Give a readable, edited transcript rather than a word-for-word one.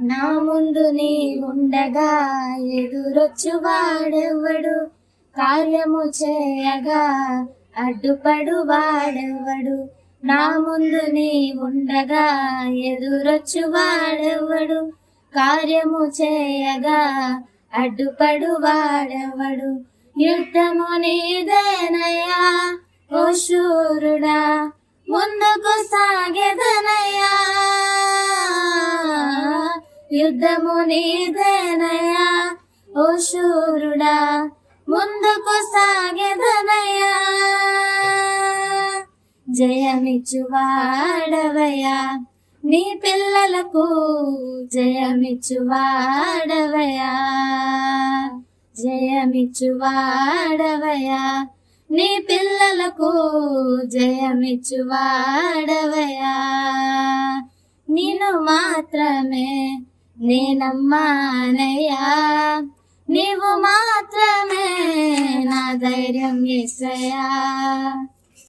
నా ముందు నీ ఉండగా ఎదురొచ్చు వాడెవ్వడు, కార్యము చేయగా అడ్డుపడు వాడెవ్వడు. నా ముందు నీ ఉండగా ఎదురొచ్చు వాడెవ్వడు, కార్యము చేయగా అడ్డుపడు వాడెవ్వడు. యుద్ధము నీదేనయ్యా ఓ శూరుడా, ముందుకు సాగెదనయ్యా. యుద్ధము నీదేనయ్యా ఓ శూరుడా, ముందుకు సాగెదనయ్యా. జయమిచ్చు వాడవయ్యా నీ పిల్లలకు, జయమిచ్చు వాడవయ్యా, జయమిచ్చు వాడవయ్యా నీ పిల్లలకు, జయమిచ్చు వాడవయ్యా. నిన్ను మాత్రమే నేనమ్మానయ్యా, నీవు మాత్రమే నా ధైర్యం యేసయ్యా.